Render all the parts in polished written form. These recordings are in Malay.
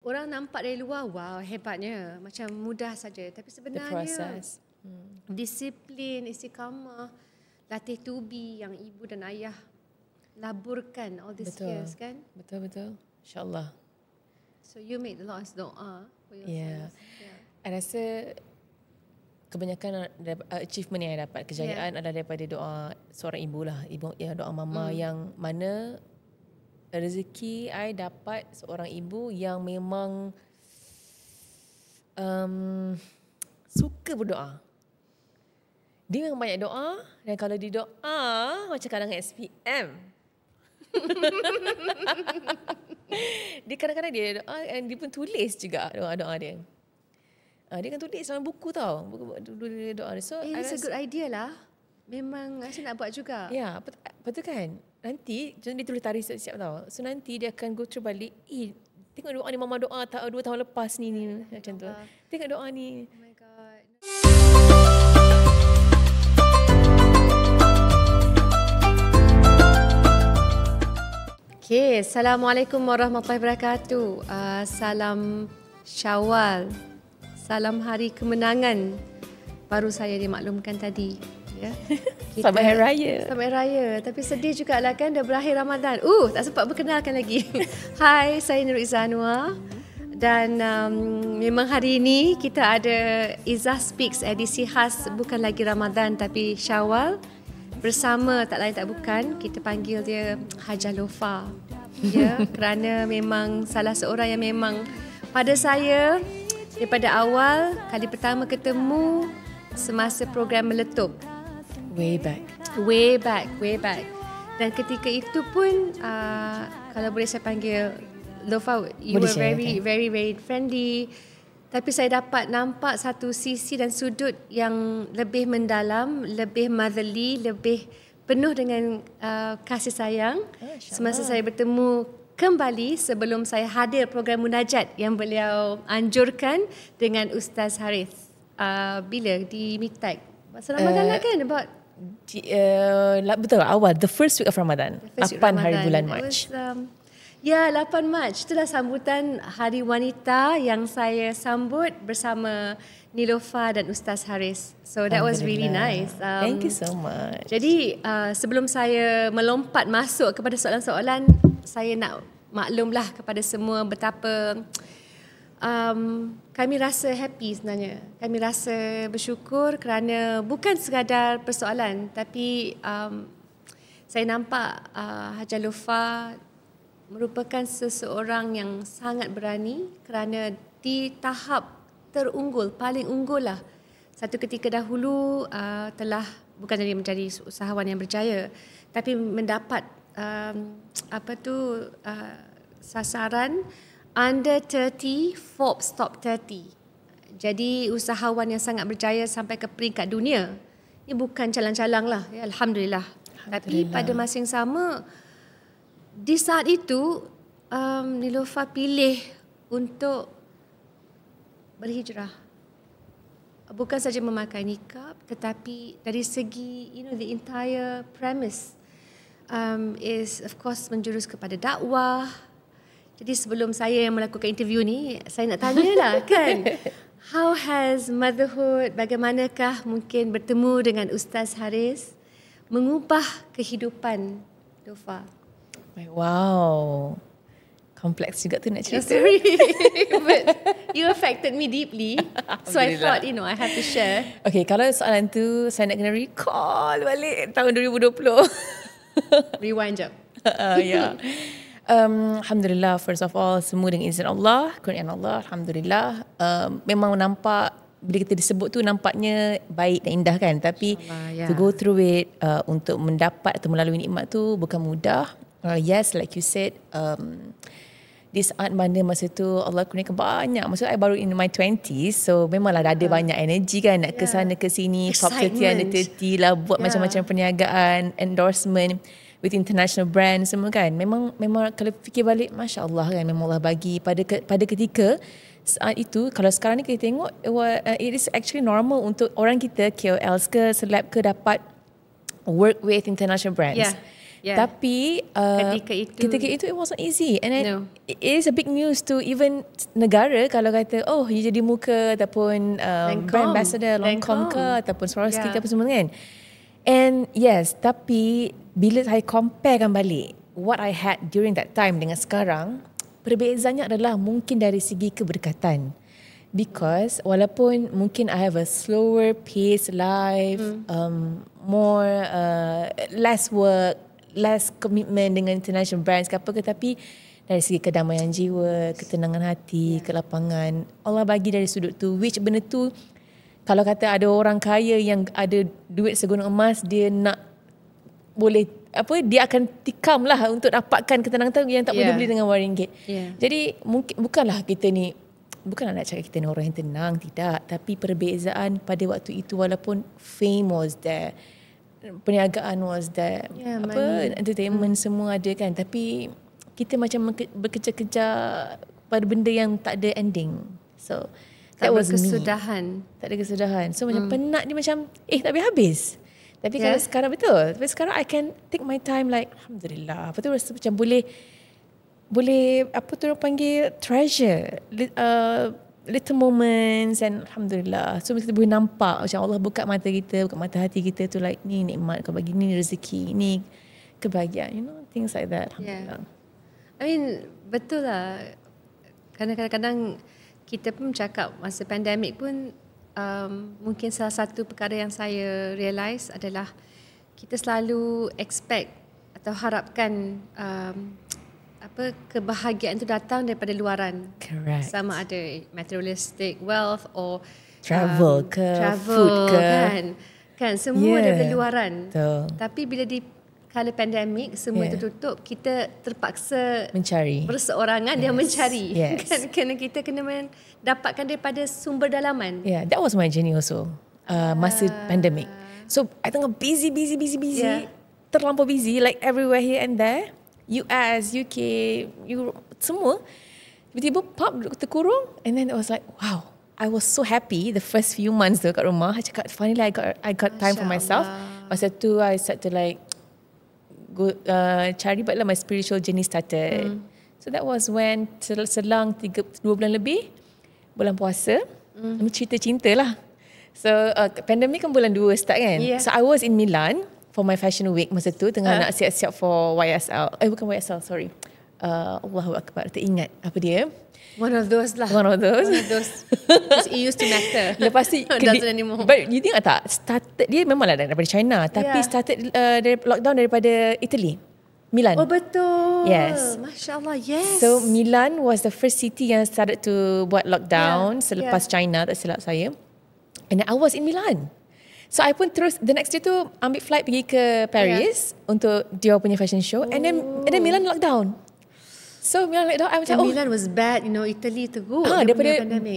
orang nampak dari luar, wow hebatnya, macam mudah saja. Tapi The sebenarnya process. disiplin, istiqamah, latih tubi yang ibu dan ayah laburkan all these years kan. Betul. InsyaAllah. So you make a lot of doa for yourself. Yeah. I rasa kebanyakan achievement yang I dapat, kejayaan adalah daripada doa seorang ibu lah. Ibu, ya, doa mama yang mana rezeki I dapat seorang ibu yang memang suka berdoa. Dia memang banyak doa, dan kalau dia doa macam kadang SPM. Dia kadang-kadang dia doa, dan dia pun tulis juga doa-doa dia. Dia kan tulis dalam buku tau, buku dia doa. So it's a good idea lah. Memang Aisyah nak buat juga. Ya, betul kan? Nanti dia tulis tarikh siap-siap tau. So nanti dia akan go through balik, tengok doa ni mama doa 2 tahun lepas ni macam tu. Tengok doa ni. Oh my god. Okay, Assalamualaikum warahmatullahi wabarakatuh. Salam Syawal. Salam Hari Kemenangan. Baru saya dimaklumkan tadi. Ya. Selamat Hari Raya. Selamat Hari Raya. Tapi sedih jugalah kan, dah berakhir Ramadan. Tak sempat berkenalkan lagi. Hai, saya Nur Izzah. Dan memang hari ini kita ada Izzah Speaks, edisi khas bukan lagi Ramadan tapi Syawal. Bersama tak lain tak bukan, kita panggil dia Hajah Lofa. Ya, kerana memang salah seorang yang memang pada saya daripada awal kali pertama ketemu semasa program Meletup. Way back. Dan ketika itu pun kalau boleh saya panggil Lofa, you were very friendly. Tapi saya dapat nampak satu sisi dan sudut yang lebih mendalam, lebih motherly, lebih penuh dengan kasih sayang. Semasa saya bertemu kembali sebelum saya hadir program Munajat yang beliau anjurkan dengan Ustaz Harith. Bila? Di Miktak. Masa Ramadan lah kan? Betul, awal. The first week of Ramadan. 8 hari bulan Mac. 8 Mac. Itulah sambutan Hari Wanita yang saya sambut bersama Nilofa dan Ustaz Haris. So that was really nice. Thank you so much. Jadi sebelum saya melompat masuk kepada soalan-soalan, saya nak maklumlah kepada semua betapa kami rasa happy sebenarnya. Kami rasa bersyukur kerana bukan sekadar persoalan, tapi saya nampak Hajah Lofa merupakan seseorang yang sangat berani kerana di tahap terunggul, paling unggul lah. Satu ketika dahulu telah bukan jadi menjadi usahawan yang berjaya, tapi mendapat sasaran under 30 Forbes Top 30. Jadi usahawan yang sangat berjaya sampai ke peringkat dunia. Ini bukan calang-calang lah, ya, Alhamdulillah. Tapi pada masa yang sama, di saat itu Nilofa pilih untuk berhijrah. Bukan saja memakai nikab, tetapi dari segi the entire premise is of course menjurus kepada dakwah. Jadi sebelum saya yang melakukan interview ni, saya nak tanyalah kan, how has motherhood, bagaimanakah mungkin bertemu dengan Ustaz Haris mengubah kehidupan Lofa? Wow. Kompleks juga tu nak cerita. Sorry. But you affected me deeply. So I thought, I have to share. Okay, kalau soalan tu saya nak kena recall balik tahun 2020. Rewind jap. Ya. Alhamdulillah, first of all, semua dengan izin Allah, kurniaan Allah, Alhamdulillah. Memang nampak, bila kita disebut tu nampaknya baik dan indah kan. Tapi to go through it, untuk mendapat atau melalui nikmat tu bukan mudah. Yes, like you said, di saat mana masa tu Allah kurniakan banyak. Maksudnya I baru in my 20s, so memanglah ada banyak energi kan, nak ke sana ke sini, Top 30, under 30 lah, buat macam-macam perniagaan, endorsement with international brand semua kan. Memang kalau fikir balik, Masya Allah kan, memang Allah bagi pada ketika saat itu. Kalau sekarang ni kita tengok, it is actually normal untuk orang kita, KOLs ke, seleb ke, dapat work with international brands. Tapi ketika itu it wasn't easy, and then it is a big news to even negara kalau kata you jadi muka ataupun brand ambassador Lancome ke ataupun Swarovski ke apa semua kan. And yes, tapi bila saya comparekan balik what I had during that time dengan sekarang, perbezaannya adalah mungkin dari segi keberkatan. Because walaupun mungkin I have a slower pace life, more less work, less commitment dengan international brands ke apa ke, tapi dari segi kedamaian jiwa, ketenangan hati, kelapangan, Allah bagi dari sudut tu, which benda tu kalau kata ada orang kaya yang ada duit segunung emas, dia nak boleh dia akan tikam lah untuk dapatkan ketenangan tu yang tak boleh beli dengan RM1. Jadi mungkin bukanlah nak cakap kita ni orang yang tenang, tidak, tapi perbezaan pada waktu itu walaupun fame was there, perniagaan was there, entertainment semua ada kan, tapi kita macam berkejar-kejar pada benda yang tak ada ending. So that was kesudahan. Tak ada kesudahan. So macam penat dia macam tak habis. Tapi kalau sekarang betul. Tapi sekarang I can take my time like alhamdulillah. Apa tu rasa macam boleh apa tu orang panggil treasure little moments, and alhamdulillah. So kita boleh nampak macam Allah buka mata kita, buka mata hati kita tu like ni nikmat kau bagi, ni rezeki, ni kebahagiaan, things like that. Alhamdulillah. I mean betul lah. Kadang-kadang kita pun cakap masa pandemik pun mungkin salah satu perkara yang saya realise adalah kita selalu expect atau harapkan kebahagiaan itu datang daripada luaran. Correct. Sama ada materialistic wealth or travel food ke kan semua daripada luaran. Betul. Tapi bila di kala pandemik semua itu tutup, kita terpaksa mencari berseorangan dan mencari. Kan kena kita kena dapatkan daripada sumber dalaman. That was my journey also. Masa pandemic. So I tengah busy. Terlampau busy, like everywhere here and there. US, UK, Europe, semua. Tiba-tiba pub terkurung, and then it was like, wow, I was so happy the first few months tu kat rumah. I cakap finally I got time for myself. Masa tu I start to like go cari baiklah my spiritual journey started. So that was when selang 2 bulan lebih, bulan puasa, cerita cinta lah. So pandemic kan bulan 2 start kan. So I was in Milan for my fashion week masa tu, tengah nak siap-siap for YSL. Bukan YSL, sorry. Allahu Akbar, teringat apa dia. One of those. It used to matter. Lepas tu doesn't anymore. But you think tak, started dia memanglah daripada China, tapi started dari lockdown daripada Italy, Milan. Oh betul. Yes. Masya Allah, yes. So Milan was the first city yang started to buat lockdown selepas China, tak silap saya. And I was in Milan. So I pun terus the next day tu ambil flight pergi ke Paris untuk dia punya fashion show, and then Milan lockdown. So Milan lockdown, I macam Milan was bad, Italy teruk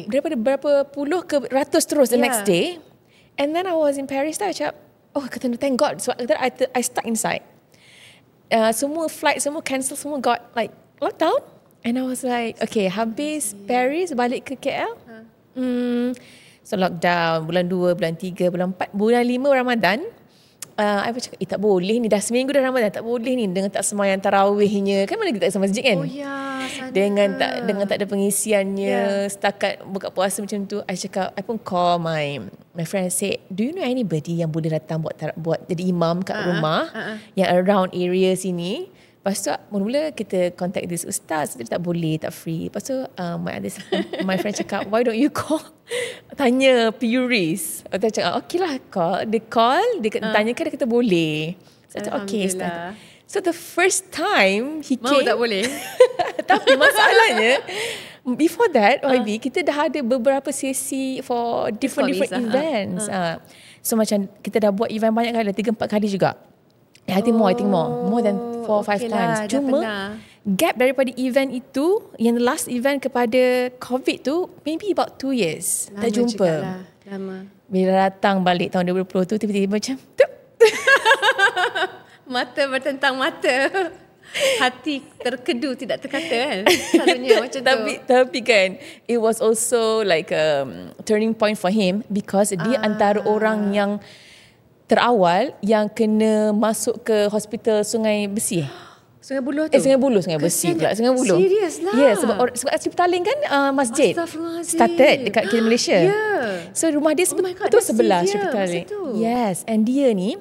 daripada berapa puluh ke ratus terus the next day. And then I was in Paris tu, I cakap kata thank God. So I stuck inside. Semua flight semua cancel, semua got like lockdown, and I was like okay, habis Paris balik ke KL. So lockdown, bulan 2, bulan 3, bulan 4, bulan 5 Ramadan. I pun cakap, tak boleh ni, dah seminggu dah Ramadan, tak boleh ni dengan tak sembahyang tarawihnya. Kan mana kita tak masjid kan? Dengan tak ada pengisiannya, setakat buka puasa macam tu. I cakap, I pun call my friend, say, do you know anybody yang boleh datang buat jadi imam kat rumah yang around area sini? Lepas tu mula-mula kita contact this ustaz, dia tak boleh, tak free. Lepas tu my friend cakap, why don't you call, tanya Puris. Dia cakap okay lah, call, dia tanyakan, dia kata boleh. So I cakap okay, start. So the first time he came, tak boleh. Tapi masalahnya before that kita dah ada beberapa sesi for different events. So macam kita dah buat event banyak kali, 3-4 kali juga. I think more than 4-5 times. Cuma gap daripada event itu, yang last event kepada COVID tu, maybe about 2 years. Lama tak jumpa. Lama. Bila datang balik tahun 2020 tu, tiba-tiba macam mata bertentang mata. Hati terkedu tidak terkata kan. Selalunya macam tu. Tapi kan, it was also like a turning point for him, because dia antara orang yang terawal yang kena masuk ke hospital Sungai Besi. Sungai Buloh tu? Sungai Besi pula. Sungai Buloh. Serius lah? Ya, sebab Asri Petaling kan masjid started dekat Malaysia. So rumah dia betul sebelah Asri Petaling. Yes, and dia ni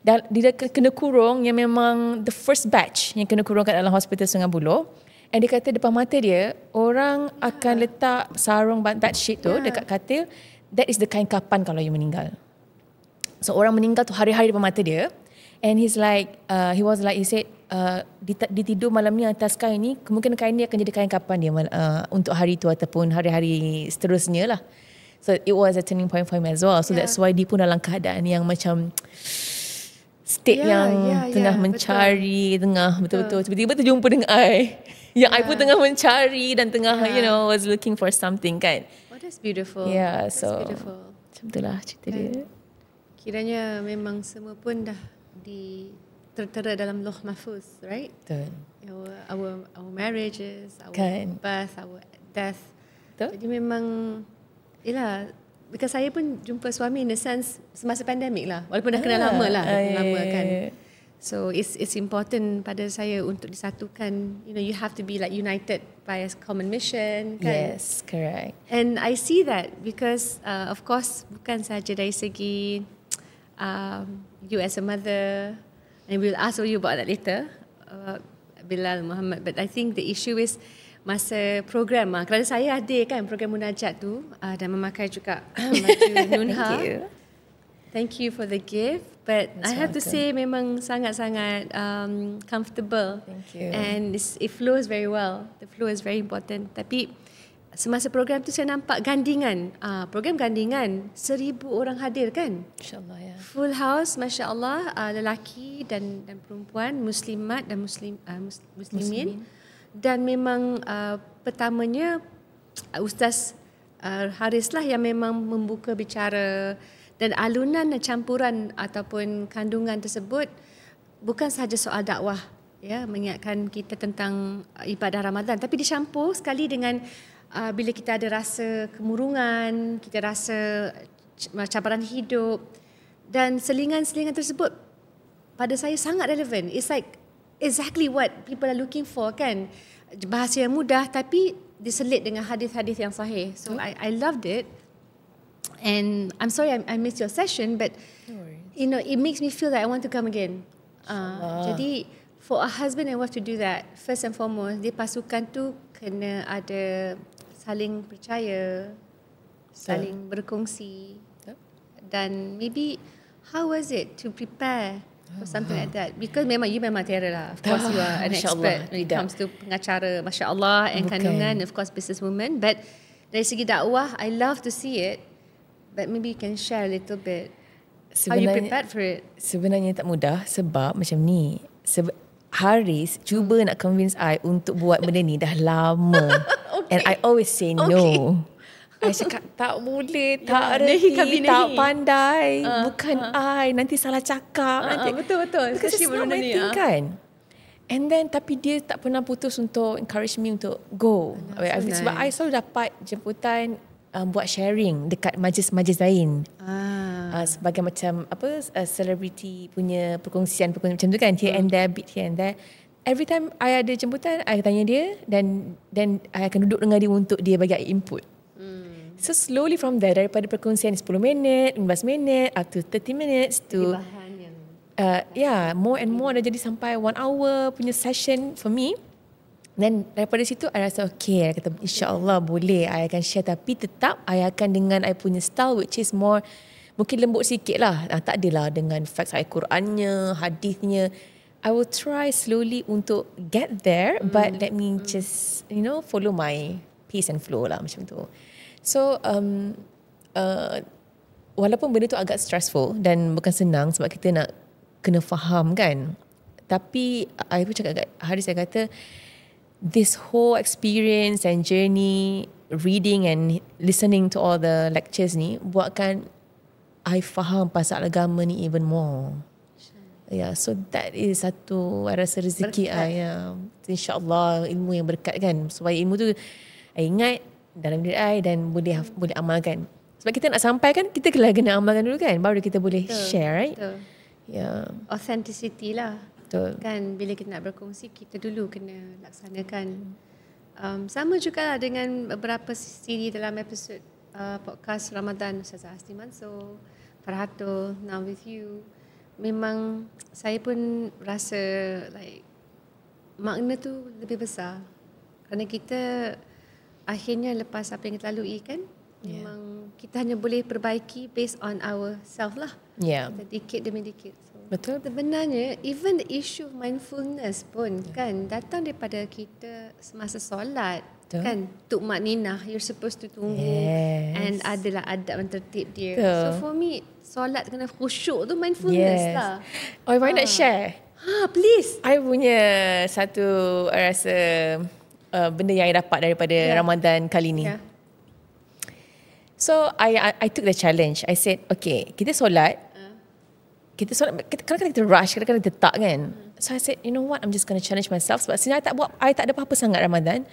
dia kena kurung yang memang the first batch yang kena kurung kat dalam hospital Sungai Buloh. And dia kata depan mata dia, orang akan letak sarung bedsheet tu dekat katil. That is the kain kapan kalau you meninggal. So orang meninggal tu hari-hari depan mata dia. And he said, dia tidur malam ni atas kain ni, kemungkinan kain ni akan jadi kain kapan dia untuk hari tu ataupun hari-hari seterusnya lah. So it was a turning point for him as well. So that's why dia pun dalam keadaan yang macam state yang tengah mencari, tengah betul-betul tiba-tiba terjumpa dengan I. Yang I pun tengah mencari dan tengah was looking for something kan. Oh, that's beautiful. Yeah, that's so beautiful. Macam itulah cerita dia. Kiranya memang semua pun dah tertera dalam Lauh Mahfuz, right? Betul. Our marriages, our birth, our death. Betul. Jadi memang, yelah, because saya pun jumpa suami in the sense semasa pandemik lah. Walaupun dah kenal lama lah, lama kan. So it's important pada saya untuk disatukan. You have to be like united by a common mission, kan? Yes, correct. And I see that because of course bukan saja dari segi you as a mother, and we'll ask you about that later, Bilal Muhammad. But I think the issue is masa program. Kerana saya ada kan program munajat tu dan memakai juga baju Nunha. Thank you for the gift. But I have to say memang sangat-sangat comfortable. Thank you. And it flows very well. The flow is very important. Tapi semasa program tu saya nampak gandingan. Program gandingan 1,000 orang hadir kan? InsyaAllah ya. Full house, Masya Allah, lelaki dan perempuan, muslimat dan muslimin. Dan memang pertamanya Ustaz Haris lah yang memang membuka bicara. Dan alunan dan campuran ataupun kandungan tersebut bukan sahaja soal dakwah, ya, mengingatkan kita tentang ibadah Ramadan, tapi dicampur sekali dengan bila kita ada rasa kemurungan, kita rasa cabaran hidup, dan selingan-selingan tersebut pada saya sangat relevan. It's like exactly what people are looking for, kan? Bahasa yang mudah tapi diselit dengan hadis-hadis yang sahih. So I loved it. And I'm sorry I missed your session, but it makes me feel that I want to come again. Jadi for a husband and wife to do that, first and foremost, dia pasukan tu kena ada saling percaya, saling berkongsi, dan maybe how was it to prepare for something like that? Because you memang Tiara lah. Of course you are an expert when it comes to pengacara, Masya Allah, and kandungan, of course businesswoman. But dari segi dakwah, I love to see it. But maybe you can share a little bit. How you prepared for it? Sebenarnya tak mudah sebab macam ni. Haris cuba nak convince I untuk buat benda ni dah lama. And I always say no. I cakap tak boleh, tak reti, tak pandai. Bukan I, nanti salah cakap. Betul-betul. Because it's not my thing kan. And then tapi dia tak pernah putus untuk encourage me untuk go. Sebab I selalu dapat jemputan buat sharing dekat majlis-majlis lain. Sebagai macam celebrity punya perkongsian macam tu kan, here and there, bit here and there. Every time I ada jemputan, I tanya dia dan I akan duduk dengan dia untuk dia bagi input. So slowly from there, daripada perkongsian 10 minit, 15 minit, up to 30 minutes to more and more dah jadi sampai 1 hour punya session for me. Dan daripada situ I rasa okay, I kata insyaAllah boleh I akan share, tapi tetap I akan dengan I punya style which is more mungkin lembut sikit lah. Tak adalah dengan facts Al-Qurannya, hadisnya. I will try slowly untuk get there, but let me just follow my pace and flow lah macam tu. So walaupun benda tu agak stressful dan bukan senang sebab kita nak kena faham kan, tapi I pun cakap kat Haris, saya kata this whole experience and journey, reading and listening to all the lectures ni buatkan I faham pasal agama ni even more. So that is satu I rasa rezeki I. InsyaAllah ilmu yang berkat kan. Supaya ilmu tu I ingat dalam diri I dan boleh amalkan. Sebab kita nak sampai kan, kita kena amalkan dulu kan, baru kita boleh share, right? Betul. Yeah. Authenticity lah. Betul. Kan bila kita nak berkongsi, kita dulu kena laksanakan. Sama juga lah dengan beberapa siri dalam episod podcast Ramadan Ustazah Hasni Mansor, Farhatul, Now With You. Memang saya pun rasa like makna tu lebih besar. Kerana kita akhirnya lepas apa yang kita lalui kan, memang kita hanya boleh perbaiki based on our self lah. Yeah. Dikit demi dikit. So, Betul. sebenarnya even the issue of mindfulness pun kan datang daripada kita semasa solat. Betul. Kan tuk makninah, you're supposed to tunggu, and adalah adab dan tertib dia. Betul. So for me, solat kena khusyuk tu mindfulness lah. Oh, why not share? Please. I punya satu rasa benda yang I dapat daripada Ramadan kali ni. Yeah. So I took the challenge. I said, okay, kita solat. Kadang-kadang kita rush, kadang-kadang kita tak kan. So I said, you know what, I'm just going to challenge myself. Sebab sebenarnya I tak ada apa-apa sangat Ramadan.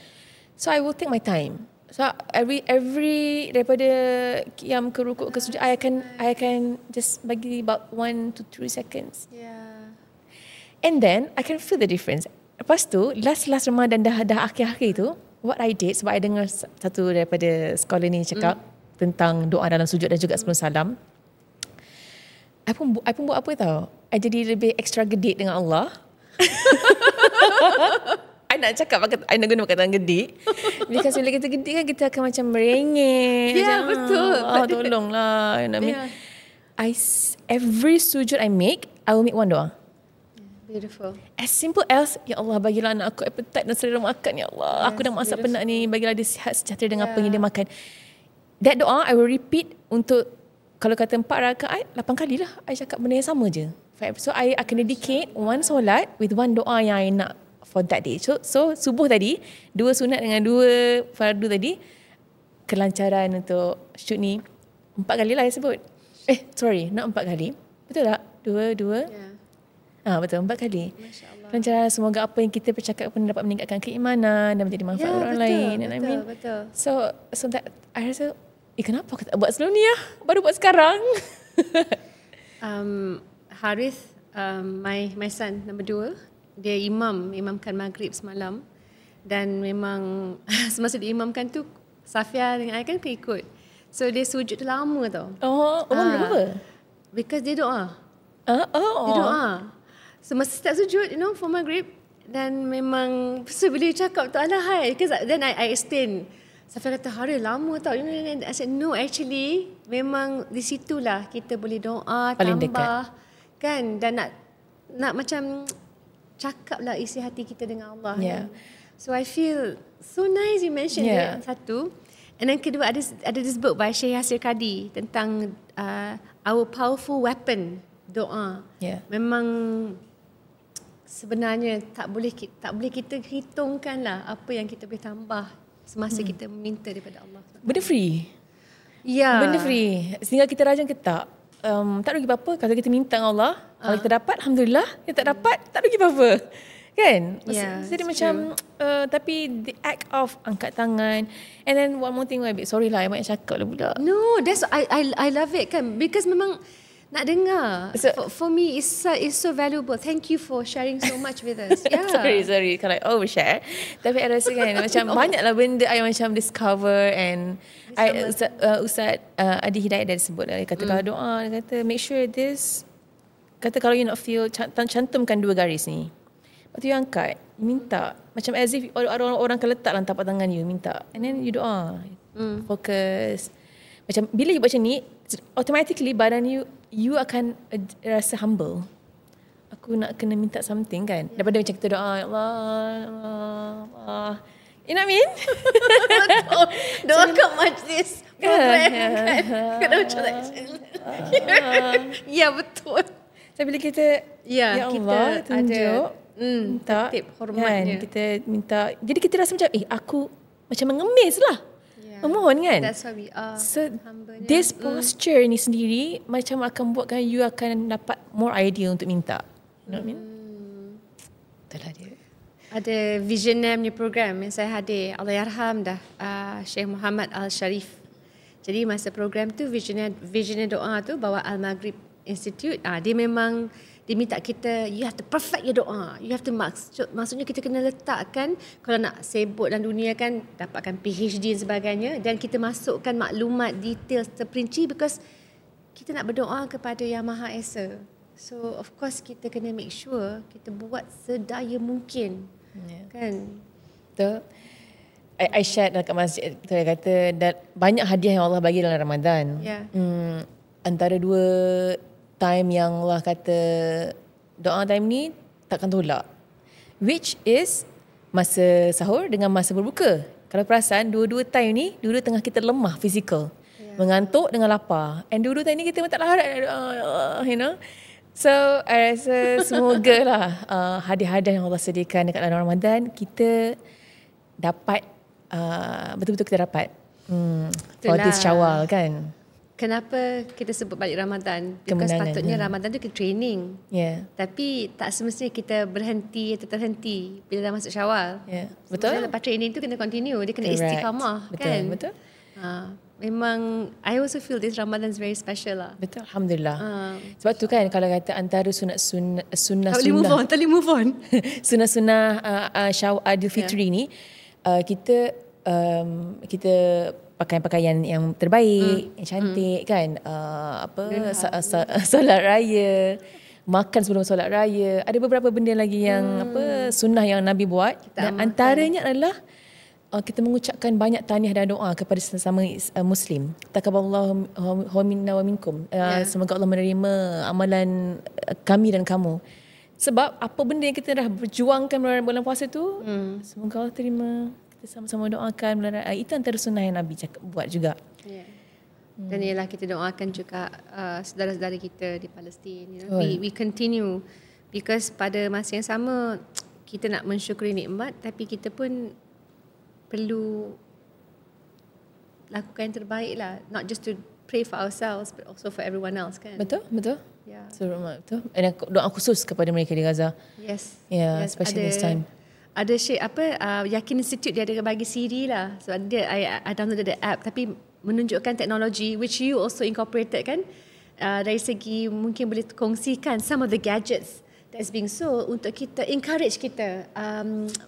So I will take my time. So every daripada qiyam ke rukuk ke sujud, I akan just bagi about 1 to 3 seconds. Yeah. And then I can feel the difference. Lepas tu last Ramadan dah akhir-akhir tu, what I did, sebab I dengar satu daripada scholar ni cakap tentang doa dalam sujud dan juga sebelum salam. I pun buat apa tau? I jadi lebih extra gedik dengan Allah. I nak cakap, I nak guna perkataan gedik. Because bila kita gedik kan, kita akan macam merengek. Ya, betul. Oh, tolonglah. You know what I mean? Every sujud I make, I will make one doa. Beautiful. As simple as, ya Allah, bagilah anak aku appetite dan selera makan, ya Allah. Aku dah masak penat ni, bagilah dia sihat sejahtera dengan apa yang dia makan. That doa, I will repeat untuk, kalau kata 4 rakaat, 8 kali lah. I cakap benda yang sama je. So, I akan dedicate one solat with one doa yang I nak for that day. So subuh tadi, 2 sunat dengan 2 fardu tadi, kelancaran untuk shoot ni 4 kali lah I sebut. Not 4 kali. Betul tak? 2. Betul, 4 kali. Masya-Allah. Kelancaran, semoga apa yang kita bercakap pun dapat meningkatkan keimanan dan menjadi manfaat orang lain. Betul. So that I rasa, kenapa aku tak buat sebelum ni ya? Baru buat sekarang. Harith, my son number 2, dia imamkan maghrib semalam, dan memang semasa dia imamkan tu Safia dengan I kan ikut. So dia sujud tu lama tau. Berapa? Because dia doa. Dia doa. So masa start sujud, for maghrib, dan memang so bila dia cakap tu alahai, because then I explain. Safia kata, Harith lama tau. I said, no, actually memang di situlah kita boleh doa, paling tambah dekat. Kan, dan nak macam cakaplah isi hati kita dengan Allah. Yeah. Kan? So I feel so nice you mentioned that, satu. And then kedua, ada this book by Syekh Yasir Qadi tentang our powerful weapon, doa. Yeah. Memang sebenarnya tak boleh kita hitungkan lah apa yang kita boleh tambah semasa kita meminta daripada Allah. Benda free. Ya. Benda free. Sehingga kita rajin ke tak rugi apa-apa kalau kita minta dengan Allah. Kalau kita dapat, alhamdulillah. Kita tak dapat, tak rugi apa-apa. Kan? Jadi macam tapi the act of angkat tangan, and then one more thing, sorry lah, I banyak cakap lah pula. No, that's I love it kan, because memang nak dengar. For me it's so valuable. Thank you for sharing so much with us. Yeah. sorry kalau I overshare. Tapi I rasa kan macam banyaklah benda I macam discover, and Ustaz Adi Hidayat dah sebut lah. Dia kata kalau doa, dia kata make sure this, kata kalau you nak feel, cantumkan 2 garis ni. Lepas tu you angkat, you minta. Macam as if orang akan letak dalam tapak tangan you, minta. And then you doa. Fokus. Macam bila you buat macam ni, automatically badan you akan rasa humble. Aku nak kena minta something kan. Daripada macam kita doa, ya Allah. You know what I mean? Betul. Doa kat majlis program kan. Kena macam ya, betul. So bila kita, ya Allah, kita tunjuk, minta tertib hormatnya. Kan, kita minta. Jadi kita rasa macam, aku macam mengemis lah. Memohon kan. That's why we are. So hambanya. this posture ni sendiri macam akan buatkan you akan dapat more idea untuk minta. You know what I mean? Itulah dia. Ada Visionaire punya program yang saya hadir, Allahyarham dah, Syekh Muhammad Al-Sharif. Jadi masa program tu visioner doa tu bawa Al-Maghrib Institute, dia memang dia minta kita you have to perfect your doa. You have to maksudnya kita kena letakkan, kalau nak sibuk dalam dunia kan, dapatkan PhD dan sebagainya, dan kita masukkan maklumat detail terperinci because kita nak berdoa kepada Yang Maha Esa. So of course kita kena make sure kita buat sedaya mungkin. Kan? Betul. I shared dekat masjid, saya kata banyak hadiah yang Allah bagi dalam Ramadan. Antara 2 time yang Allah kata doa time ni takkan tolak, which is masa sahur dengan masa berbuka. Kalau perasan dua-dua time ni, dua-dua tengah kita lemah fizikal, mengantuk dengan lapar, and dua-dua time ni kita tak larat, you know. So I rasa semoga lah hadiah-hadiah yang Allah sediakan dekat dalam Ramadan kita dapat, betul-betul kita dapat for this Syawal kan. Kenapa kita sebut balik Ramadan? Because patutnya Ramadan tu kita training. Tapi tak semestinya kita berhenti atau terhenti bila dah masuk Syawal. Betul. Lepas training tu kena continue. Dia kena istiqamah. Kan? Betul. Memang I also feel this Ramadan is very special lah. Betul. Alhamdulillah. Sebab tu kan kalau kata antara sunnah tak boleh move on. Sunnah Syawal Idul Fitri ni kita pakaian yang terbaik, yang cantik kan, solat raya, makan sebelum solat raya, ada beberapa benda lagi yang sunnah yang Nabi buat, dan antaranya adalah kita mengucapkan banyak tahniah dan doa kepada sesama Muslim. Taqabbalallahu minna wa minkum. Semoga Allah menerima amalan kami dan kamu. Sebab apa benda yang kita dah berjuangkan bulan puasa tu, semoga Allah terima. Kita sama-sama doakan bulan raya. Itu antara sunnah yang Nabi buat juga. Dan ialah kita doakan juga saudara-saudara kita di Palestin. You know, we continue because pada masa yang sama kita nak mensyukuri nikmat, tapi kita pun perlu lakukan yang terbaik lah. Not just to pray for ourselves but also for everyone else kan. Betul. So, betul. Dan doa khusus kepada mereka di Gaza. Yes. Especially this time. Ada Yakin Institute dia ada bagi CD lah. So I downloaded the app, tapi menunjukkan teknologi which you also incorporated kan, dari segi mungkin boleh kongsikan some of the gadgets that's being sold untuk kita encourage kita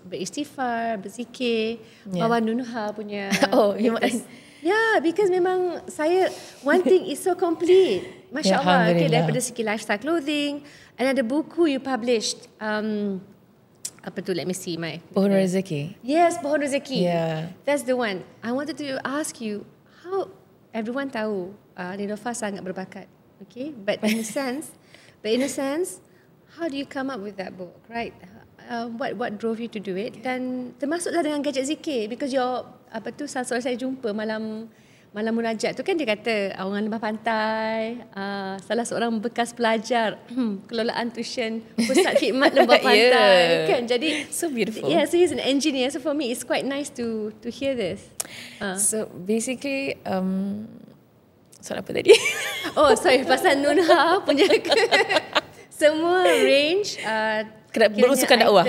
beristighfar, berzikir, bawa Nunha punya because memang saya one thing is so complete, masya-Allah. Daripada segi lifestyle clothing, and ada buku you published, apa tu, let me see my Pohon Rezeki. Yes, Pohon Rezeki. That's the one. I wanted to ask you how everyone tahu Niloufar sangat berbakat. Okay, but in a sense, how do you come up with that book, right? What drove you to do it? Dan termasuklah dengan gadget zikir, because salah seorang saya jumpa malam munajat tu kan, dia kata orang lembah pantai, salah seorang bekas pelajar kelolaan tuition pusat khidmat lembah pantai kan, jadi so beautiful. So he's an engineer, so for me it's quite nice to hear this. So basically soal apa tadi? Sorry, pasal Nunha punya semua range berusakan dakwah.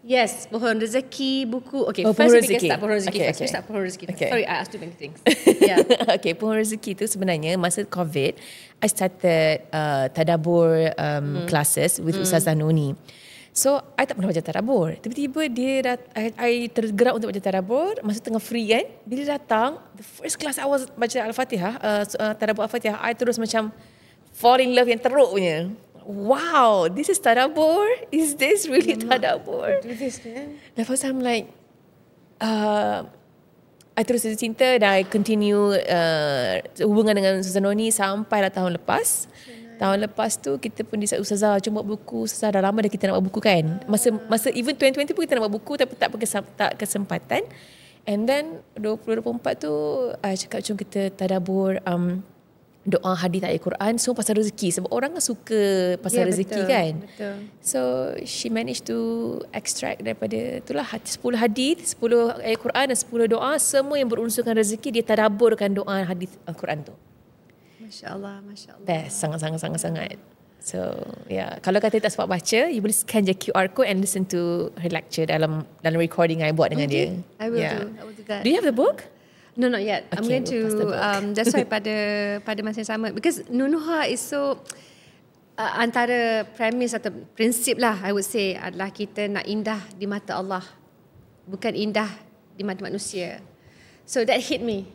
Yes, Pohon Rezeki, buku. Okay, Pohon first Rezeki. we can start Pohon Rezeki. Okay. Start Pohon Rezeki. Okay. Sorry, I asked too many things. Okay, Pohon Rezeki tu sebenarnya masa COVID, I started tadabbur classes with Ustazah Noni. So, I tak pernah baca tadabbur. Tiba-tiba I tergerak untuk baca tadabbur masa tengah free kan. Bila datang, the first class I was baca Al-Fatihah, tadabbur Al-Fatihah, I terus macam fall in love yang teruk punya. Wow, this is tadabbur? Is this really tadabbur? Do this, man. Lepas tu I'm like, I terus jatuh cinta dan I continue hubungan dengan Ustazah Noni sampailah tahun lepas. Tahun lepas tu kita pun decide, Ustazah cuma buat buku. Ustazah dah lama dah kita nak buat buku kan. Masa even 2020 pun kita nak buat buku tapi tak kesempatan. And then 2024 tu I cakap jom kita tadabbur doa hadis ayat Quran, semua pasal rezeki, sebab orang kan suka pasal rezeki kan. Betul. So she managed to extract daripada itulah 10 hadis, 10 ayat Quran dan 10 doa, semua yang berunsurkan rezeki dia tadabburkan doa hadis Al-Quran tu. Masya-Allah. Best, sangat. So kalau kata tak sempat baca, you boleh scan je QR code and listen to her lecture dalam recording I buat dengan dia. I will do that. Do you have the book? No, not yet. I'm Okay, going to. lepas tabuk. That's why pada masa yang sama, because Nunuha is so antara premis atau prinsip lah, I would say, adalah kita nak indah di mata Allah, bukan indah di mata manusia. So that hit me,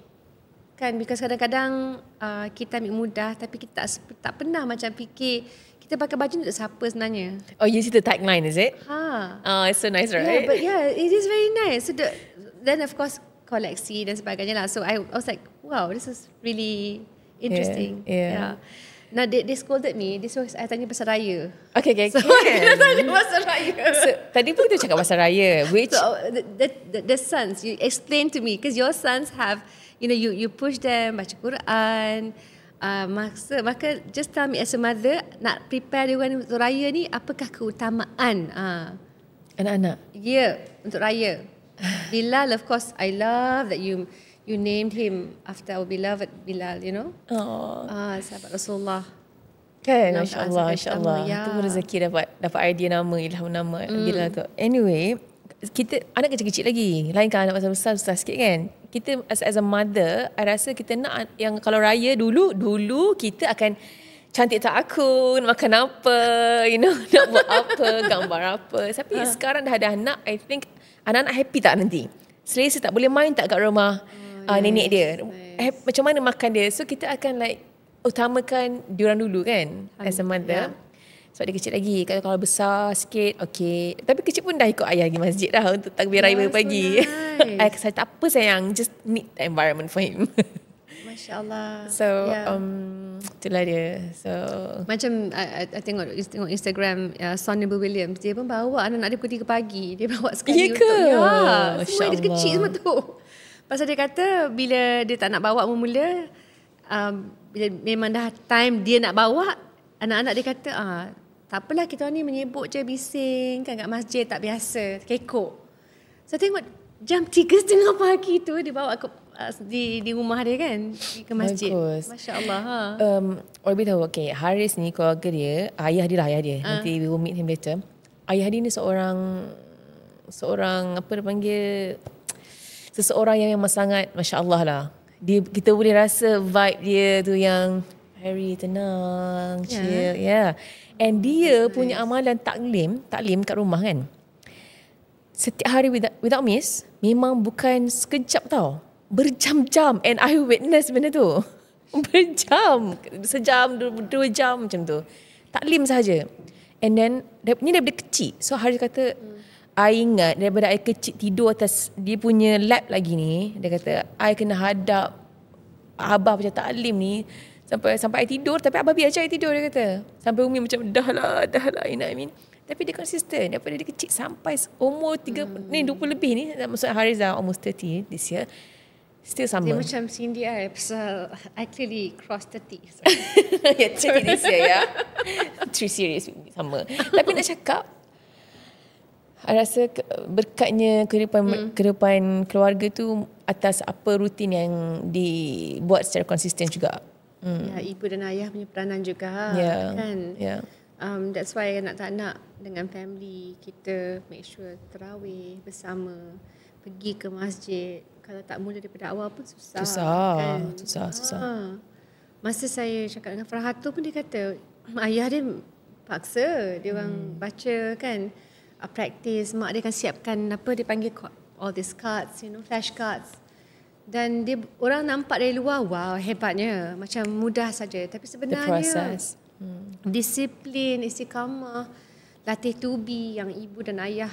kan? Because kadang-kadang kita ambil mudah, tapi kita tak pernah macam fikir kita pakai baju untuk siapa sebenarnya. Oh, you see the tagline, is it? Ha. Oh, it's so nice, Yeah, right? but yeah, it is very nice. So then of course koleksi dan sebagainya lah. So I was like, wow, this is really interesting. Yeah. Now they scolded me. This was I tanya pasal raya. Okay, So kita tanya pasal raya. So, tadi pun kita cakap pasal raya, which So the sons, you explain to me, because your sons have, you push them baca Quran. Maka just tell me as a mother, nak prepare dia orang untuk raya ni, apakah keutamaan anak-anak. untuk raya? Bilal, of course, I love that you named him after our beloved Bilal, Oh, sahabat Rasulullah. kan, Nama masya-Allah, Azhar masya-Allah. pertama, ya. Itu pun rezeki dapat idea nama, ilham nama Bilal tu. Anyway, kita anak kecil-kecil lagi. Lain kan anak besar susah sikit kan. Kita as a mother, I rasa kita nak yang kalau raya dulu kita akan cantik tak akun, makan apa, nak buat apa, gambar apa. Tapi sekarang dah ada anak, I think anak-anak happy tak nanti? Selesa tak? Boleh main tak kat rumah nenek dia? Macam mana makan dia? So kita akan like utamakan diorang dulu kan, as a mother. Sebab dia kecil lagi. Kalau besar sikit, okay. Tapi kecil pun dah ikut ayah pergi masjid dah untuk takbir raya pagi. Nice. Saya tak apa sayang, just need the environment for him. Masya Allah. So itulah dia. So macam I tengok Instagram Sonia Williams, dia pun bawa anak-anak dia pukul 3 pagi. Dia bawa sekali Ya ke? semua Masya dia kecil semua tu. Pasal dia kata bila dia tak nak bawa mula-mula, bila memang dah time dia nak bawa, anak-anak dia kata tak apalah, kita ni menyebut je, bising kan kat masjid, tak biasa, kekok. So tengok jam 3:30 pagi tu dia bawa di rumah dia kan, pergi ke masjid. Bagus. Masya Allah. Orang beritahu, okay, Haris ni keluarga dia, ayah dia. Nanti we will meet him later. Ayah dia ni seorang apa dia panggil, seseorang yang memang sangat Masya Allah lah. Kita boleh rasa vibe dia tu yang very tenang, chill, And dia punya amalan taklim kat rumah kan. Setiap hari without miss, memang bukan sekejap tau. Berjam-jam, and I witness benda tu. Sejam, 2 jam macam tu. Taklim sahaja. And then, ni daripada kecil. So Haris kata, I ingat daripada I kecil tidur atas dia punya lap lagi ni, dia kata, I kena hadap abah macam taklim ni sampai I tidur, tapi abah biar I tidur, dia kata. Sampai Umi macam dah lah, you know what I mean. Tapi dia konsisten daripada dia kecil sampai umur 20 lebih ni, maksudnya Haris dah almost 30 this year. Still sama. Dia macam Cindy pasal I clearly crossed 30. So. Ya, 30 this year ya. 3 series sama. Tapi nak cakap, I rasa berkatnya kehidupan keluarga tu atas apa rutin yang dibuat secara konsisten juga. Ya, ibu dan ayah punya peranan juga, kan. Yeah. That's why tak nak dengan family kita make sure tarawih bersama, pergi ke masjid. Kalau tak mula daripada awal pun susah. Kan? Susah. Masa saya cakap dengan Farhatu pun, dia kata ayah dia paksa dia orang baca kan, practice. Mak dia akan siapkan dia panggil all these cards, flash cards. Dan orang nampak dari luar, wow, hebatnya, macam mudah saja. Tapi sebenarnya disiplin, istiqamah, latih tubi yang ibu dan ayah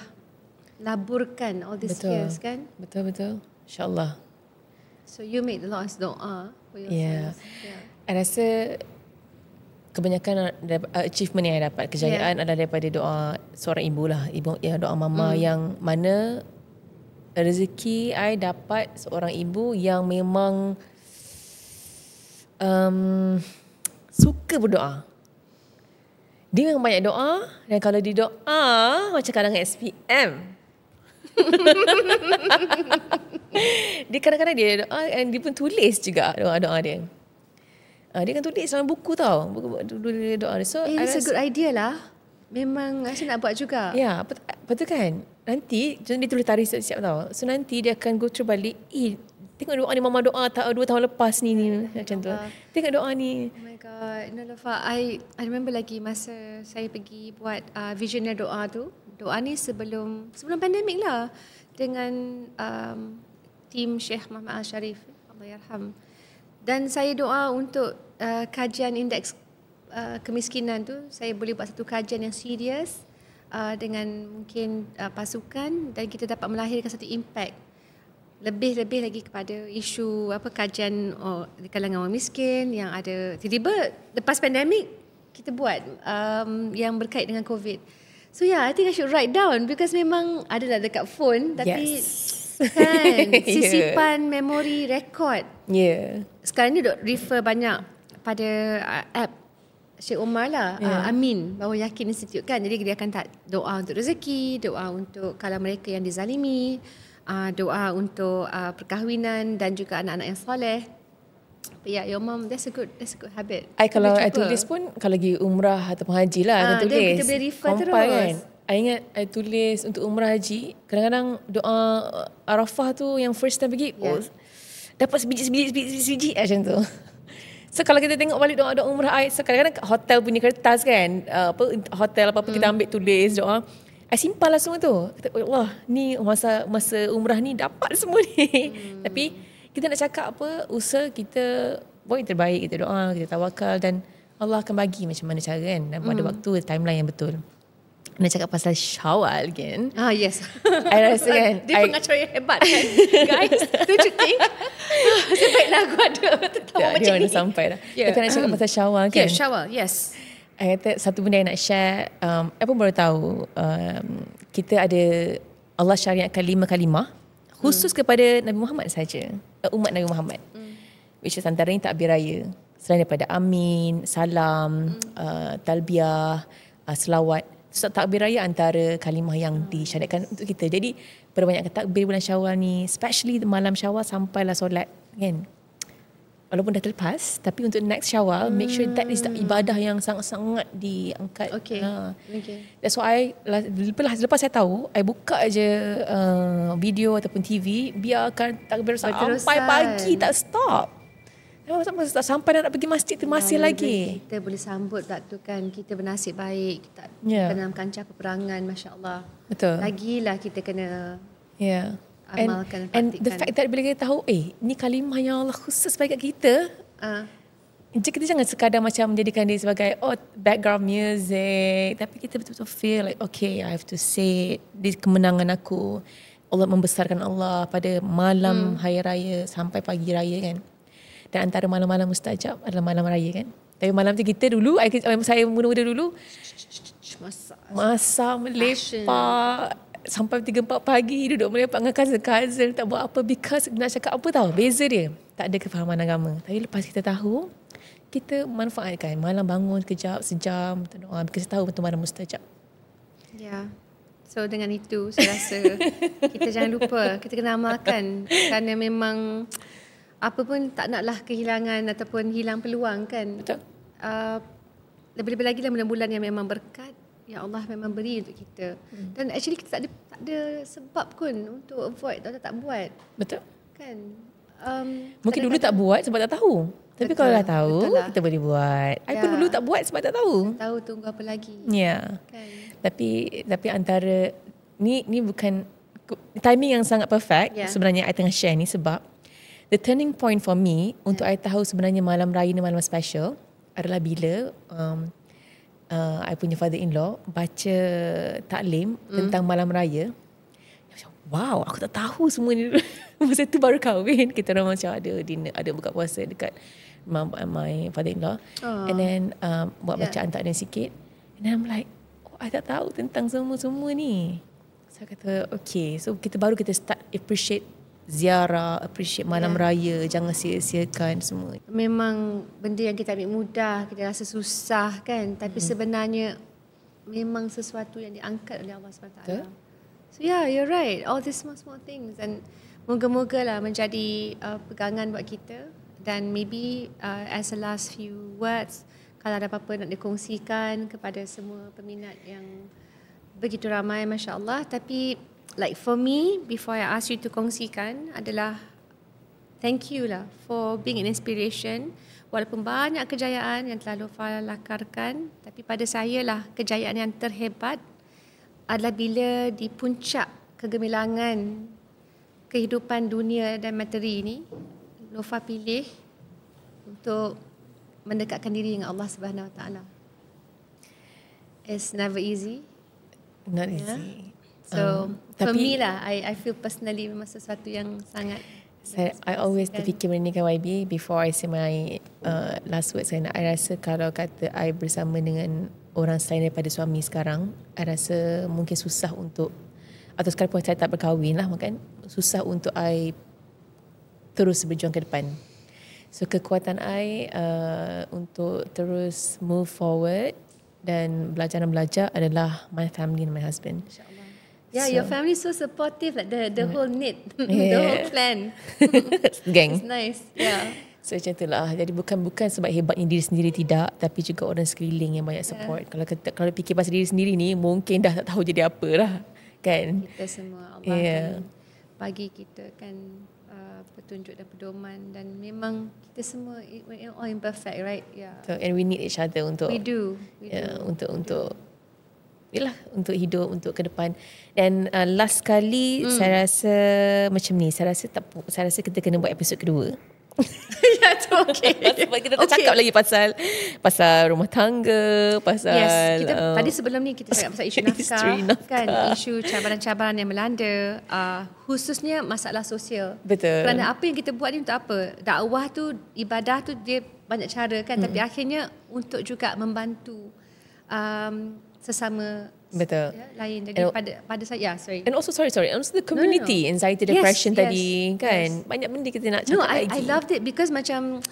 laburkan all these years kan. Betul. InsyaAllah. So you make the last doa for yourself. I rasa kebanyakan achievement yang I dapat, kejayaan adalah daripada doa seorang ibu lah. Doa mama yang mana rezeki I dapat seorang ibu yang memang suka berdoa. Dia memang banyak doa, dan kalau dia doa macam kadang SPM. Dia kadang-kadang dia doa, and dia pun tulis juga doa-doa dia. Dia kan tulis dalam buku tau, buku doa dia. So it's a good idea lah. Memang saya nak buat juga. Ya, betul kan? Nanti dia tulis tarikh siap-siap tau. So nanti dia akan go through balik, tengok doa ni mama doa 2 tahun lepas ni macam tu. Tengok doa ni. Oh my god, Lofa, I remember lagi masa saya pergi buat visioner doa tu. Doa ni sebelum pandemik lah, dengan tim Sheikh Muhammad Al-Sharif, Allah yarham. Dan saya doa untuk kajian indeks kemiskinan tu, saya boleh buat satu kajian yang serius dengan mungkin pasukan, dan kita dapat melahirkan satu impact lebih lagi kepada isu kajian di kalangan orang miskin yang ada. Tiba-tiba lepas pandemik kita buat yang berkait dengan COVID. So yeah, I think I should write down, because memang adalah dekat phone, tapi kan sisipan memori record. Sekarang ni duk refer banyak pada app Syed Omar lah, Amin, Bahawa Yakin Institute kan. Jadi dia akan tak doa untuk rezeki, doa untuk kalau mereka yang dizalimi, doa untuk perkahwinan dan juga anak-anak yang soleh. But yeah, your mom, that's a good habit. Kalau I tulis pun, kalau lagi umrah ataupun haji lah, I tulis. Kita boleh refer terus. Kan? I ingat I tulis untuk umrah haji, kadang-kadang doa Arafah tu yang first time pergi, dapat sebiji macam tu. So kalau kita tengok balik doa-doa umrah I, so kadang-kadang hotel punya kertas kan, hotel apa-apa kita ambil tulis doa, I simpan lah semua tu. Kata, oh Allah, ni masa umrah ni dapat semua ni. Tapi kita nak cakap usaha kita buat yang terbaik, kita doa, kita tawakal, dan Allah akan bagi macam mana cara kan, dan pada waktu timeline yang betul. Nak cakap pasal Syawal kan. Yes. I rasa kan dia pengacara yang hebat kan. Guys, don't you think? Sebaik lagu ada tertawa macam ni. Dia sampai dah. Kita nak cakap pasal Syawal kan. Yeah, Syawal, yes. I kata satu benda yang nak share, I pun baru tahu, kita ada Allah syariatkan 5 kalimah khusus kepada Nabi Muhammad saja, umat Nabi Muhammad, which is antaranya takbir raya, selain daripada amin, salam, talbiyah, selawat. So, takbir raya antara kalimah yang disyariatkan untuk kita. Jadi perbanyakkan takbir bulan Syawal ni, especially malam Syawal sampailah solat kan. Walaupun dah terlepas, tapi untuk next Syawal, make sure that is the ibadah yang sangat-sangat diangkat. Okay. That's why lepas saya tahu, I buka aje video ataupun TV, biarkan takbir sampai pagi, tak stop. Tak sampai nak pergi masjid tu masih lagi. Kita boleh sambut waktu kan, kita bernasib baik, kita dalam kancah peperangan, Masya Allah. Betul. Lagilah kita kena amalkan, and the fact that bila kita tahu ni kalimah yang Allah khusus bagi kat kita, kita jangan sekadar macam menjadikan dia sebagai background music, tapi kita betul-betul feel like okay, I have to say this kemenangan aku, Allah membesarkan Allah pada malam hari raya sampai pagi raya kan. Dan antara malam-malam mustajab adalah malam raya kan. Tapi malam tu kita dulu, saya muda-muda dulu masak melepak sampai 3-4 pagi, duduk melepak dengan cousin-cousin, tak buat apa, because nak cakap apa tahu, beza dia, tak ada kefahaman agama. Tapi lepas kita tahu, kita manfaatkan malam bangun kejap, sejam, berdoa, because kita tahu betul malam mustajab. So dengan itu saya rasa kita jangan lupa, kita kena amalkan, kerana memang apa pun tak naklah kehilangan ataupun hilang peluang kan. Betul. Lebih-lebih lagi dalam bulan-bulan yang memang berkat, ya Allah memang beri untuk kita. Dan actually kita tak ada sebab pun untuk avoid atau tak buat. Betul. Kan. Mungkin dulu tak buat sebab tak tahu. Tapi kalau dah tahu, kita boleh buat. I pun dulu tak buat sebab tak tahu. Tahu tunggu apa lagi. Kan. Tapi antara ni bukan timing yang sangat perfect sebenarnya I tengah share ni, sebab the turning point for me untuk I tahu sebenarnya malam raya ni malam special adalah bila I punya father-in-law baca taklim tentang malam raya. Wow, aku tak tahu semua ni. Masa tu baru kahwin, kita orang macam ada dinner, ada buka puasa dekat my father-in-law. And then buat bacaan taklim sikit. And then I'm like, I tak tahu tentang semua ni. Saya kata, okay, so kita start appreciate ziarah, appreciate malam raya, jangan sia-siakan semua. Memang benda yang kita ambil mudah, kita rasa susah kan, tapi sebenarnya memang sesuatu yang diangkat oleh Allah SWT. So you're right, all these small things, and moga-moga lah menjadi pegangan buat kita. Dan maybe as a last few words, kalau ada apa-apa nak dikongsikan kepada semua peminat yang begitu ramai, Masya Allah. Tapi like for me, before I ask you to kongsikan, adalah thank you lah for being an inspiration. Walaupun banyak kejayaan yang telah Lofa lakarkan, tapi pada saya lah kejayaan yang terhebat adalah bila di puncak kegemilangan kehidupan dunia dan materi ini, Lofa pilih untuk mendekatkan diri dengan Allah Subhanahu Wa Taala. It's never easy. Not easy. So for me lah, I feel personally memang sesuatu yang sangat. I always terfikir benda ni kan YB, before I say my last words, I rasa kalau kata I bersama dengan orang selain daripada suami sekarang, I rasa mungkin susah untuk, atau sekalipun saya tak berkahwin lah, makan susah untuk I terus berjuang ke depan. So kekuatan I untuk terus move forward dan belajar adalah my family and my husband. Yeah, your family is so supportive, like the whole knit, the whole clan. Gang. It's nice. Yeah. So macam itulah. Jadi bukan sebab hebatnya diri sendiri, tidak, tapi juga orang sekeliling yang banyak support. Kalau fikir pasal diri sendiri ni, mungkin dah tak tahu jadi apa lah, kan? Kita semua Allah kan bagi kita kan petunjuk dan pedoman, dan memang kita semua we're all imperfect, right? Yeah. So, and we need each other untuk we do. Untuk yalah, untuk hidup, untuk ke depan. Dan last kali saya rasa macam ni, saya rasa kita kena buat episod kedua. Ya, tu okey. Sebab kita tak cakap lagi pasal rumah tangga, pasal kita tadi sebelum ni kita cakap pasal isu nafkah, kan, isu cabaran-cabaran yang melanda, khususnya masalah sosial. Betul. Kerana apa yang kita buat ni untuk apa? Dakwah tu, ibadah tu dia banyak cara kan, tapi akhirnya untuk juga membantu sesama lain. Jadi pada saya, sorry. And also sorry. And also the community, anxiety, depression tadi kan. Banyak benda kita nak cakap lagi. I loved it because macam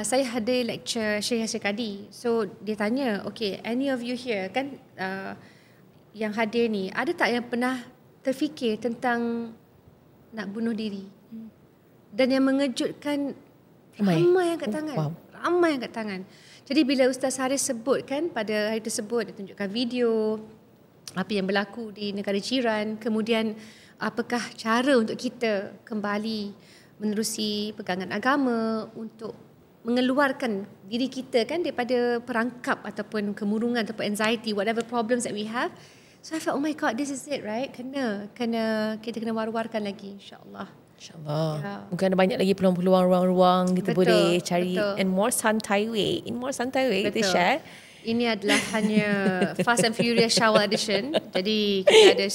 saya hadir lecture Syekh Yasir Qadi. So dia tanya, okay, any of you here kan yang hadir ni, ada tak yang pernah terfikir tentang nak bunuh diri? Dan yang mengejutkan, ramai yang angkat tangan. Wow. Ramai yang angkat tangan. Jadi bila Ustaz Haris sebut kan pada hari tersebut, dia tunjukkan video apa yang berlaku di negara jiran, kemudian apakah cara untuk kita kembali menerusi pegangan agama untuk mengeluarkan diri kita kan daripada perangkap ataupun kemurungan ataupun anxiety, whatever problems that we have. So I felt, oh my God, this is it, right? Kita kena war-warkan lagi, insyaAllah. InsyaAllah. Ya. Mungkin ada banyak lagi peluang-peluang, ruang-ruang kita boleh cari. In more santai way kita share. Ini adalah hanya Fast and Furious Shawwal Edition. Jadi kita ada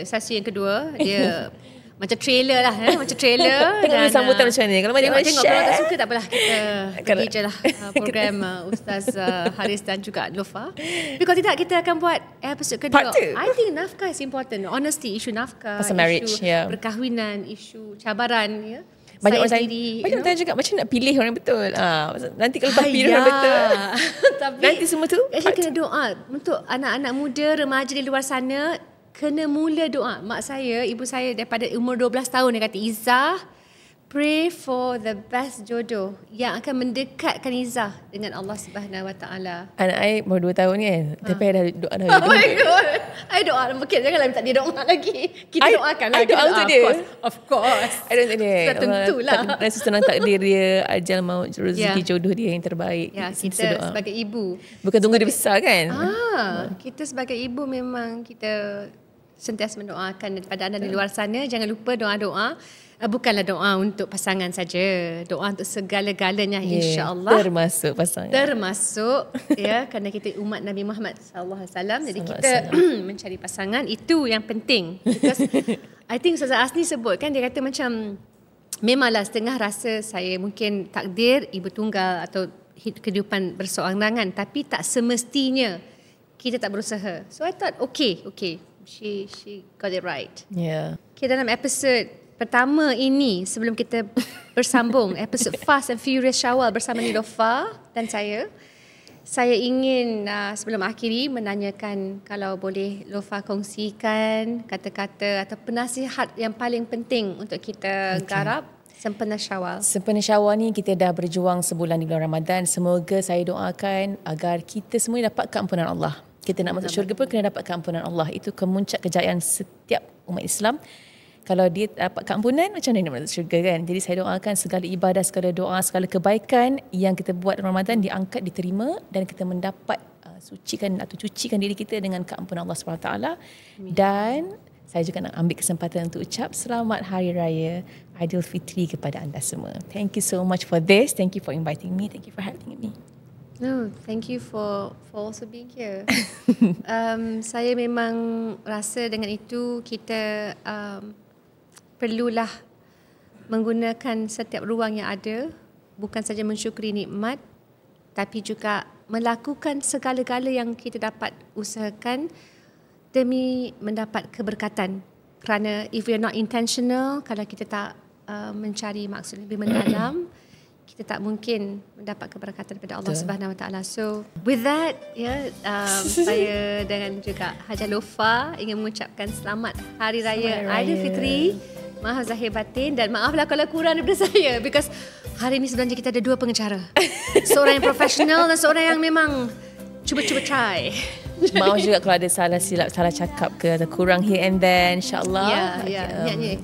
sesi yang kedua. Dia macam trailer lah, macam trailer. Dan sambutan macam ni. Kalau banyak orang tengok, kalau tak suka tak apalah, kita pergi je lah program Ustaz Haris dan juga Lofa. Tapi kalau tidak, kita akan buat episode kedua. I think nafkah is important. Honestly, isu nafkah, pasal marriage, isu perkahwinan, isu cabaran, ya. Banyak orang tanya juga macam nak pilih orang betul. Nanti kalau tak pilih orang betul, tapi nanti semua tu kena doa untuk anak-anak muda, remaja di luar sana. Kena mula doa. Mak saya, ibu saya daripada umur 12 tahun dia kata, Izzah, pray for the best jodoh yang akan mendekatkan Izzah dengan Allah Subhanahu Wa Taala. Anak saya baru 2 tahun kan, tapi I dah doa dah. Oh my God, I doa. Mungkin janganlah minta dia doa lagi. Kita doakan lah. I doa untuk dia. Of course. I doa untuk dia. Tentulah. Rasa senang takdir dia, ajal maut rezeki jodoh dia yang terbaik. Ya, kita sebagai ibu. Bukan tunggu dia besar kan? Kita sebagai ibu memang kita sentiasa mendoakan daripada anda di luar sana. Jangan lupa doa-doa. Bukanlah doa untuk pasangan saja, doa untuk segala-galanya, insya-Allah. Termasuk pasangan. Termasuk ya, kerana kita umat Nabi Muhammad sallallahu alaihi wasallam. Jadi kita mencari pasangan itu yang penting. Because I think Ustazah Asni sebut kan, dia kata macam memanglah setengah rasa saya mungkin takdir ibu tunggal atau kehidupan berseorangan, tapi tak semestinya kita tak berusaha. So I thought okay. She got it right. Yeah. Okay, dalam episod pertama ini, sebelum kita bersambung episod Fast and Furious Shawwal bersama Nilofa dan saya ingin sebelum akhiri menanyakan kalau boleh Lofa kongsikan kata-kata atau penasihat yang paling penting untuk kita garap sempena Syawal. Sempena Syawal ni kita dah berjuang sebulan di bulan Ramadan. Semoga saya doakan agar kita semua dapat keampunan Allah. Kita nak masuk syurga pun kena dapat keampunan Allah. Itu kemuncak kejayaan setiap umat Islam. kalau dia dapat keampunan, macam mana dia masuk syurga kan. Jadi saya doakan segala ibadah, segala doa, segala kebaikan yang kita buat Ramadan diangkat, diterima dan kita mendapat sucikan atau cucikan diri kita dengan keampunan Allah SWT. Dan saya juga nak ambil kesempatan untuk ucap selamat Hari Raya Aidilfitri kepada anda semua. Thank you so much for this. Thank you for inviting me. Thank you for having me. No, thank you for also being here. Saya memang rasa dengan itu kita perlulah menggunakan setiap ruang yang ada, bukan saja mensyukuri nikmat, tapi juga melakukan segala-gala yang kita dapat usahakan demi mendapat keberkatan. Kerana if we are not intentional, kalau kita tak mencari maksud lebih mendalam, kita tak mungkin mendapat keberkatan daripada Allah Subhanahu Wa Taala. So with that, saya dengan juga Hajah Lofa ingin mengucapkan selamat Hari Raya Aidilfitri, maaf zahir batin, dan maaflah kalau kurang daripada saya, because hari ini sebenarnya kita ada dua pengacara, seorang yang profesional dan seorang yang memang cuba-cuba try. Maaf juga kalau ada salah silap, salah cakap ke atau kurang here and then. InsyaAllah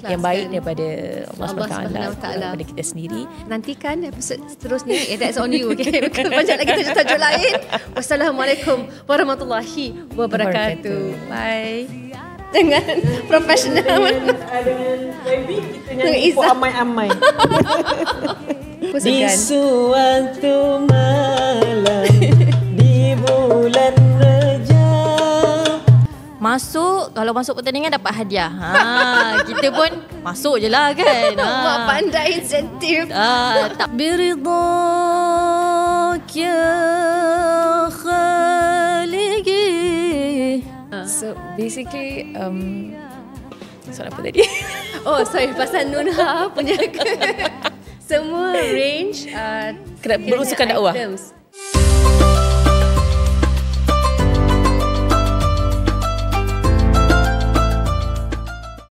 yang baik daripada Allah SWT, daripada kita sendiri. Nantikan episod seterusnya. That's on you, okay? Banyak lagi tajuk-tajuk lain. Wassalamualaikum warahmatullahi wabarakatuh. Bye. Dengan profesional, dengan baby kita nyanyi for amai-amai. Di suatu malam di bulan Rejab, masuk, kalau masuk pertandingan dapat hadiah. Kita pun masuk je lah kan. Mak pandai insentif. Takbiridak ya khaligi. So basically soalan apa tadi? Oh sorry, pasal Nunha punya semua range berusakan dakwah. items.